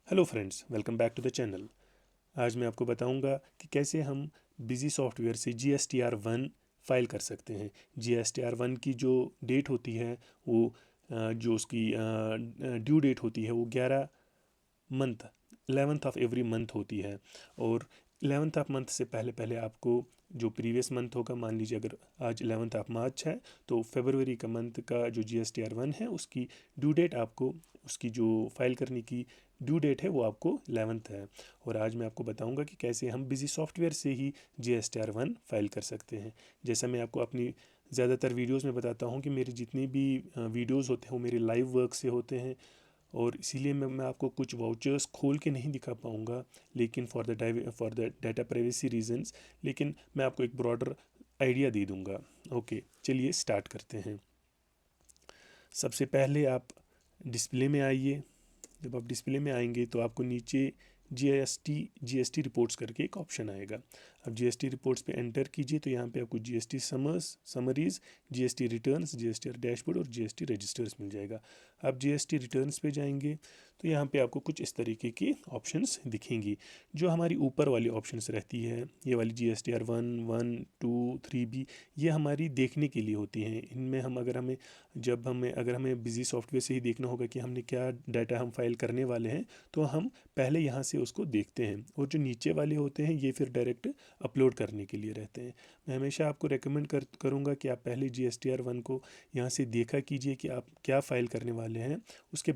Hello friends, welcome back to the channel. आज मैं आपको बताऊंगा कि कैसे हम बिजी सॉफ्टवेयर से GSTR1 फाइल कर सकते हैं। GSTR1 की जो डेट होती है वो जो उसकी ड्यू डेट होती है वो 11 11th ऑफ एवरी मंथ होती है। और 11th ऑफ मंथ से पहले पहले आपको जो प्रीवियस मंथ होगा, मान लीजिए अगर आज 11th ऑफ मार्च है तो फरवरी का मंथ का जो GSTR1 है उसकी ड्यू डेट आपको, उसकी जो फाइल करने की ड्यू डेट है वो आपको 11th है। और आज मैं आपको बताऊंगा कि कैसे हम बिजी सॉफ्टवेयर से ही GSTR1 फाइल कर सकते हैं। जैसा मैं आपको अपनी ज़्यादातर वीडियोस में बताता हूँ कि मेरी जितनी भी वीडियोस होते हैं वो मेरे लाइव वर्क से होते हैं, और इसीलिए मैं आपको कुछ वाउचर्स खोल के नहीं दिखा पाऊँगा, लेकिन for the data privacy reasons, लेकिन मैं आपको एक ब्रॉडर आइडिया दे दूँगा। ओके, चलिए स्टार्ट करते हैं। सबसे पहले आप डिस्प्ले में आइए। जब आप डिस्प्ले में आएंगे तो आपको नीचे जीएसटी रिपोर्ट्स करके एक ऑप्शन आएगा। अब जीएसटी रिपोर्ट्स पे एंटर कीजिए तो यहाँ पे आपको GST summaries, GST returns, GST dashboard और जीएसटी रजिस्टर्स मिल जाएगा। आप जीएसटी रिटर्न्स पे जाएंगे तो यहाँ पे आपको कुछ इस तरीके की ऑप्शंस दिखेंगी। जो हमारी ऊपर वाली ऑप्शंस रहती है, ये वाली GSTR1, 1, 2, 3B, ये हमारी देखने के लिए होती हैं। इनमें हम अगर हमें बिजी सॉफ्टवेयर से ही देखना होगा कि हमने क्या डाटा हम फाइल करने वाले हैं, तो हम पहले यहाँ से उसको देखते हैं। और जो नीचे वाले होते हैं ये फिर डायरेक्ट अपलोड करने के लिए रहते हैं। मैं हमेशा आपको रेकमेंड करूँगा कि आप पहले GSTR1 को यहाँ से देखा कीजिए कि आप क्या फ़ाइल करने वाले हैं। उसके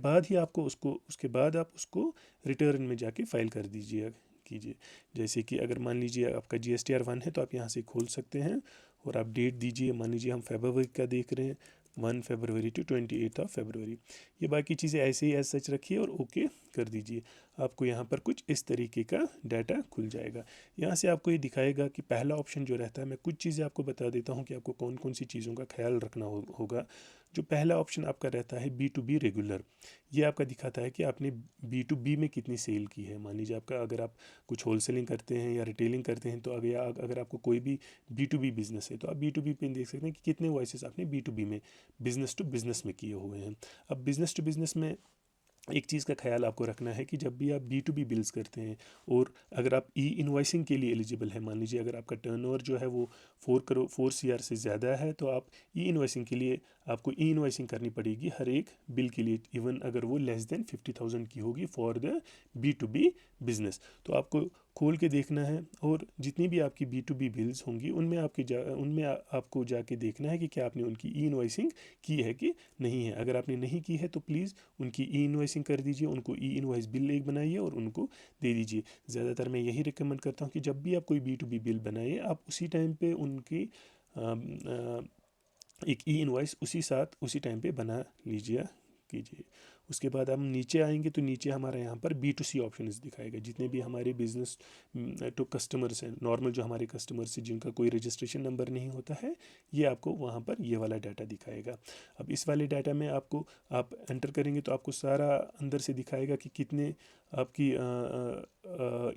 बाद आप उसको रिटर्न में जाके फ़ाइल कर कीजिए। जैसे कि अगर मान लीजिए आपका GSTR1 है तो आप यहाँ से खोल सकते हैं और आप डेट दीजिए। मान लीजिए हम फरवरी का देख रहे हैं, 1 फरवरी टू 28 फरवरी। ये बाकी चीज़ें ऐसे ही एज सच रखिए और ओके कर दीजिए। आपको यहाँ पर कुछ इस तरीके का डाटा खुल जाएगा। यहाँ से आपको ये दिखाएगा कि पहला ऑप्शन जो रहता है, मैं कुछ चीज़ें आपको बता देता हूँ कि आपको कौन कौन सी चीज़ों का ख्याल रखना होगा। जो पहला ऑप्शन आपका रहता है B2B रेगुलर, ये आपका दिखाता है कि आपने B2B में कितनी सेल की है। मान लीजिए अगर आप कुछ होलसेलिंग करते हैं या रिटेलिंग करते हैं, तो अगर आपको कोई भी B2B बिजनेस है तो आप B2B पे देख सकते हैं कि कितने वॉइसेस आपने B2B में, बिजनेस टू बिजनेस में किए हुए हैं। अब बिजनेस टू बिजनेस में एक चीज़ का ख्याल आपको रखना है कि जब भी आप B2B बिल्स करते हैं और अगर आप ई इन्वाइसिंग के लिए एलिजिबल है, मान लीजिए अगर आपका टर्नओवर जो है वो 4 CR से ज़्यादा है, तो आप ई इन्वाइसिंग के लिए आपको ई इन्वाइसिंग करनी पड़ेगी हर एक बिल के लिए, इवन अगर वो लेस देन 50,000 की होगी फॉर द B2B बिजनेस। तो आपको खोल के देखना है और जितनी भी आपकी B2B बिल्स होंगी उनमें आपको जाके देखना है कि क्या आपने उनकी ई इन्वाइसिंग की है कि नहीं है। अगर आपने नहीं की है तो प्लीज़ उनकी ई इन्वाइसिंग कर दीजिए, उनको ई इन्वाइस बिल एक बनाइए और उनको दे दीजिए। ज़्यादातर मैं यही रिकमेंड करता हूँ कि जब भी आप कोई B2B बिल बनाइए, आप उसी टाइम पे उनकी एक ई इन्वाइस उसी टाइम पे बना लीजिए कीजिए। उसके बाद हम नीचे आएंगे तो नीचे हमारा यहाँ पर B2C ऑप्शन दिखाएगा। जितने भी हमारे बिजनेस तो कस्टमर्स हैं, नॉर्मल जो हमारे कस्टमर्स हैं जिनका कोई रजिस्ट्रेशन नंबर नहीं होता है, ये आपको वहाँ पर ये वाला डाटा दिखाएगा। अब इस वाले डाटा में आप एंटर करेंगे तो आपको सारा अंदर से दिखाएगा कि कितने आपकी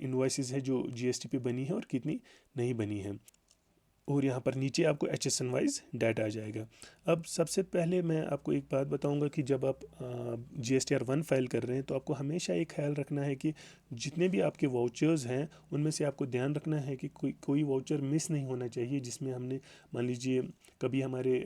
इन्वाइसेस है जो GST पे बनी है और कितनी नहीं बनी है। और यहाँ पर नीचे आपको HSN वाइज डाटा आ जाएगा। अब सबसे पहले मैं आपको एक बात बताऊंगा कि जब आप GSTR1 फाइल कर रहे हैं तो आपको हमेशा एक ख्याल रखना है कि जितने भी आपके वाउचर्स हैं उनमें से आपको ध्यान रखना है कि कोई वाउचर मिस नहीं होना चाहिए जिसमें हमने, मान लीजिए कभी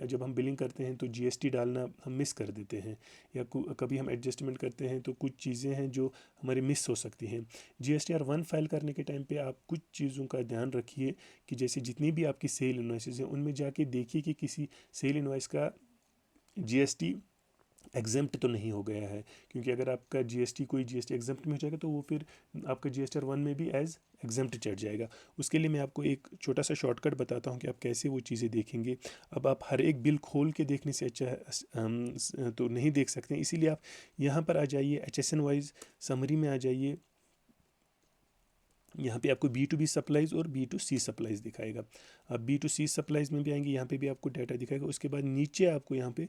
जब हम बिलिंग करते हैं तो GST डालना हम मिस कर देते हैं, या कभी हम एडजस्टमेंट करते हैं तो कुछ चीज़ें हैं जो हमारे मिस हो सकती हैं। GSTR1 फाइल करने के टाइम पे आप कुछ चीज़ों का ध्यान रखिए कि जैसे जितनी भी आपकी सेल इन्वाइसेस हैं उनमें जाके देखिए कि किसी सेल इन्वाइस का GST एग्जेम्प्ट तो नहीं हो गया है। क्योंकि अगर आपका कोई GST एग्जेम्प्ट में हो जाएगा तो वो फिर आपका GSTR1 में भी एज एग्जेम्प्ट चढ़ जाएगा। उसके लिए मैं आपको एक छोटा सा शॉर्टकट बताता हूँ कि आप कैसे वो चीज़ें देखेंगे। अब आप हर एक बिल खोल के देखने से अच्छा तो नहीं देख सकते हैं, इसीलिए आप यहाँ पर आ जाइए, HSN वाइज समरी में आ जाइए। यहाँ पे आपको B2B सप्लाईज़ और B2C सप्लाईज़ दिखाएगा। आप B2C सप्लाईज़ में भी आएंगे, यहाँ पे भी आपको डाटा दिखाएगा। उसके बाद नीचे आपको यहाँ पे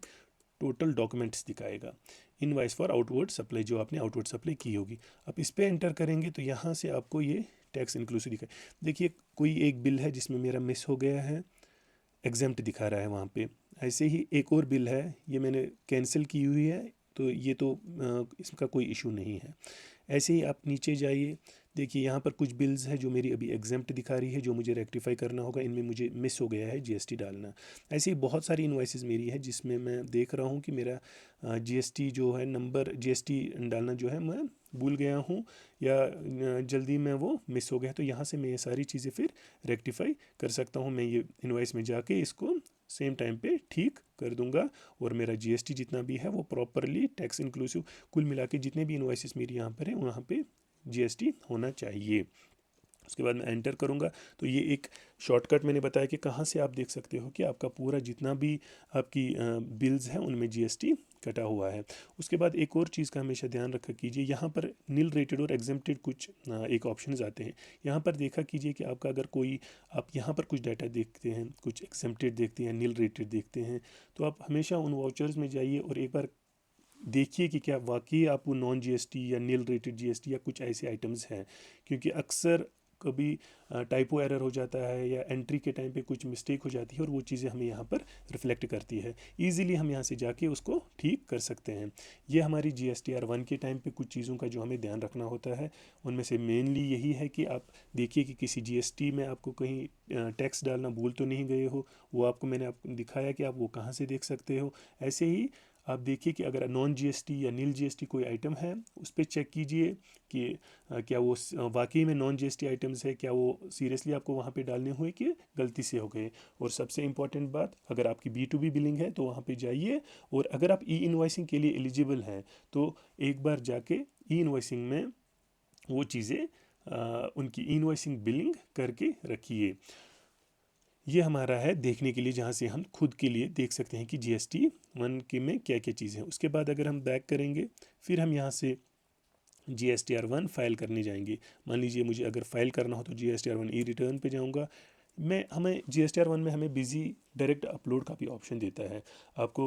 टोटल डॉक्यूमेंट्स दिखाएगा, इनवाइस फॉर आउटवर्ड सप्लाई, जो आपने आउटवर्ड सप्लाई की होगी। आप इस पर एंटर करेंगे तो यहाँ से आपको ये टैक्स इंक्लूसिव दिखाए। देखिए कोई एक बिल है जिसमें मेरा मिस हो गया है, एग्जेम्प्ट दिखा रहा है वहाँ पे। ऐसे ही एक और बिल है, ये मैंने कैंसिल की हुई है, तो ये तो इसका कोई इशू नहीं है। ऐसे ही आप नीचे जाइए, देखिए यहाँ पर कुछ बिल्स है जो मेरी अभी एग्जेम्प्ट दिखा रही है, जो मुझे रेक्टिफाई करना होगा, इनमें मुझे मिस हो गया है जीएसटी डालना। ऐसे ही बहुत सारी इनवॉइसेस मेरी है जिसमें मैं देख रहा हूँ कि मेरा जीएसटी जो है नंबर, जीएसटी डालना जो है मैं भूल गया हूँ, या जल्दी में वो मिस हो गया। तो यहाँ से मैं ये सारी चीज़ें फिर रेक्टिफाई कर सकता हूँ। मैं ये इनवॉइस में जाके इसको सेम टाइम पे ठीक कर दूंगा, और मेरा जीएसटी जितना भी है वो प्रॉपरली टैक्स इंक्लूसिव, कुल मिला के जितने भी इनवॉइसेस मेरी यहाँ पर है वहाँ पे जीएसटी होना चाहिए। उसके बाद मैं एंटर करूंगा। तो ये एक शॉर्टकट मैंने बताया कि कहाँ से आप देख सकते हो कि आपका पूरा जितना भी आपकी बिल्स हैं उनमें जीएसटी कटा हुआ है। उसके बाद एक और चीज़ का हमेशा ध्यान रखा कीजिए, यहाँ पर नील रेटेड और एग्जेम्प्टेड कुछ एक ऑप्शंस आते हैं। यहाँ पर देखा कीजिए कि आपका अगर कोई, आप यहाँ पर कुछ डाटा देखते हैं, कुछ एग्जेम्प्टेड देखते हैं, नील रेटेड देखते हैं, तो आप हमेशा उन वाउचर्स में जाइए और एक बार देखिए कि क्या वाकई आपको नॉन जीएसटी या नील रेटेड जीएसटी या कुछ ऐसे आइटम्स हैं। क्योंकि अक्सर कभी टाइपो एरर हो जाता है या एंट्री के टाइम पे कुछ मिस्टेक हो जाती है और वो चीज़ें हमें यहाँ पर रिफ्लेक्ट करती है। इजीली हम यहाँ से जाके उसको ठीक कर सकते हैं। ये हमारी GSTR 1 के टाइम पे कुछ चीज़ों का जो हमें ध्यान रखना होता है, उनमें से मेनली यही है कि आप देखिए कि किसी जीएसटी में आपको कहीं टैक्स डालना भूल तो नहीं गए हो। वो आपको मैंने आपको दिखाया कि आप वो कहाँ से देख सकते हो। ऐसे ही आप देखिए कि अगर नॉन जीएसटी या नील जीएसटी कोई आइटम है, उस पर चेक कीजिए कि क्या वो वाकई में नॉन जीएसटी आइटम्स है, क्या वो सीरियसली आपको वहाँ पे डालने हुए कि गलती से हो गए। और सबसे इम्पॉर्टेंट बात, अगर आपकी B2B बिलिंग है तो वहाँ पे जाइए, और अगर आप ई इन्वाइसिंग के लिए एलिजिबल हैं तो एक बार जाके ई इन्वाइसिंग में वो चीज़ें उनकी ई इन्वाइसिंग बिलिंग करके रखिए। ये हमारा है देखने के लिए, जहाँ से हम खुद के लिए देख सकते हैं कि GST 1 के में क्या क्या चीज़ें हैं। उसके बाद अगर हम बैक करेंगे, फिर हम यहाँ से GSTR 1 फाइल करने जाएंगे। मान लीजिए मुझे अगर फाइल करना हो तो GSTR 1 ई रिटर्न पे जाऊँगा मैं। हमें GSTR 1 में हमें बिजी डायरेक्ट अपलोड का भी ऑप्शन देता है। आपको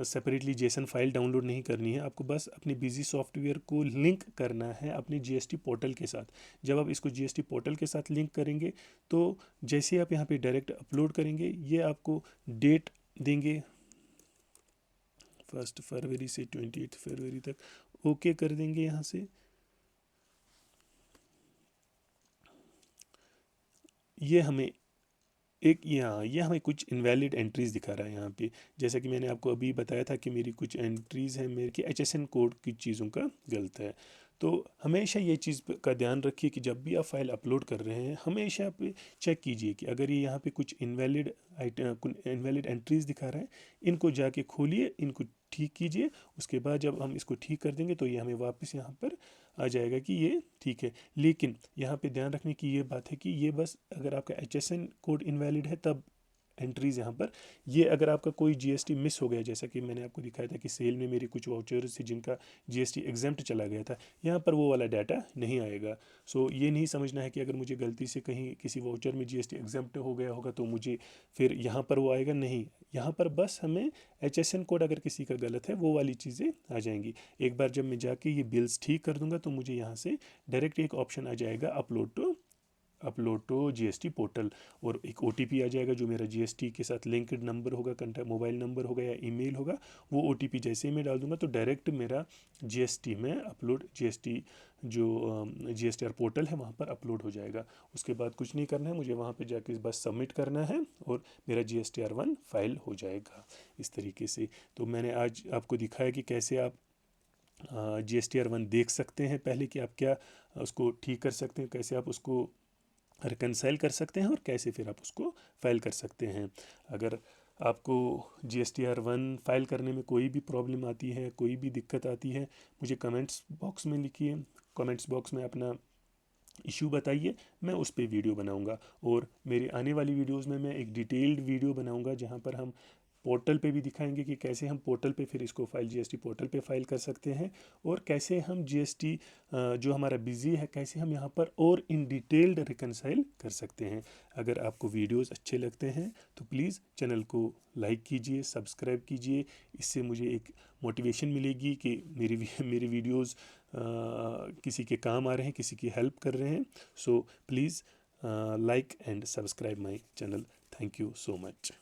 सेपरेटली जेसन फाइल डाउनलोड नहीं करनी है, आपको बस अपने बिजी सॉफ्टवेयर को लिंक करना है अपने जीएसटी पोर्टल के साथ। जब आप इसको जीएसटी पोर्टल के साथ लिंक करेंगे तो जैसे आप यहाँ पे डायरेक्ट अपलोड करेंगे, ये आपको डेट देंगे 1 फरवरी से 28 फरवरी तक, ओके कर देंगे यहाँ से। ये हमें एक, यहाँ ये हमें कुछ इनवैलिड एंट्रीज़ दिखा रहा है यहाँ पे। जैसा कि मैंने आपको अभी बताया था कि मेरी कुछ एंट्रीज़ हैं, मेरे की HSN कोड की चीज़ों का गलत है। तो हमेशा ये चीज़ का ध्यान रखिए कि जब भी आप फाइल अपलोड कर रहे हैं, हमेशा आप चेक कीजिए कि अगर ये यहाँ पे कुछ इनवैलिड इनवैलिड एंट्रीज़ दिखा रहा है, इनको जाके खोलिए, इनको ठीक कीजिए। उसके बाद जब हम इसको ठीक कर देंगे तो ये हमें वापस यहाँ पर आ जाएगा कि ये ठीक है। लेकिन यहाँ पे ध्यान रखने की ये बात है कि ये बस अगर आपका HSN कोड इनवैलिड है तब एंट्रीज यहाँ पर। ये अगर आपका कोई GST मिस हो गया, जैसा कि मैंने आपको दिखाया था कि सेल में मेरी कुछ वाउचर्स थी जिनका GST एग्जेम्प्ट चला गया था, यहाँ पर वो वाला डाटा नहीं आएगा। सो ये नहीं समझना है कि अगर मुझे गलती से कहीं किसी वाउचर में GST एग्जेम्प्ट हो गया होगा तो मुझे फिर यहाँ पर वो आएगा, नहीं। यहाँ पर बस हमें HSN कोड अगर किसी का गलत है वो वाली चीज़ें आ जाएंगी। एक बार जब मैं जाके ये बिल्स ठीक कर दूंगा तो मुझे यहाँ से डायरेक्ट एक ऑप्शन आ जाएगा अपलोड टू GST पोर्टल, और एक OTP आ जाएगा जो मेरा GST के साथ लिंक्ड नंबर होगा, कंटेक्ट मोबाइल नंबर होगा या ईमेल होगा। वो OTP जैसे ही मैं डाल दूंगा तो डायरेक्ट मेरा GST में अपलोड, GST जो GSTR पोर्टल है वहाँ पर अपलोड हो जाएगा। उसके बाद कुछ नहीं करना है मुझे, वहाँ पे जाके बस सबमिट करना है और मेरा GSTR 1 फाइल हो जाएगा इस तरीके से। तो मैंने आज आपको दिखाया कि कैसे आप GSTR 1 देख सकते हैं पहले, कि आप क्या उसको ठीक कर सकते हैं, कैसे आप उसको रिकनसाइल कर सकते हैं और कैसे फिर आप उसको फाइल कर सकते हैं। अगर आपको GSTR 1 फाइल करने में कोई भी प्रॉब्लम आती है, कोई भी दिक्कत आती है, मुझे कमेंट्स बॉक्स में लिखिए। कमेंट्स बॉक्स में अपना इशू बताइए, मैं उस पर वीडियो बनाऊंगा। और मेरी आने वाली वीडियोस में मैं एक डिटेल्ड वीडियो बनाऊंगा जहां पर हम पोर्टल पे भी दिखाएंगे कि कैसे हम पोर्टल पे फिर इसको फाइल GST पोर्टल पे फाइल कर सकते हैं, और कैसे हम GST जो हमारा बिजी है कैसे हम यहाँ पर और इन डिटेल्ड रिकनसाइल कर सकते हैं। अगर आपको वीडियोस अच्छे लगते हैं तो प्लीज़ चैनल को लाइक कीजिए, सब्सक्राइब कीजिए। इससे मुझे एक मोटिवेशन मिलेगी कि मेरी वीडियोस किसी के काम आ रहे हैं, किसी की हेल्प कर रहे हैं। So please like and subscribe my channel. Thank you so much.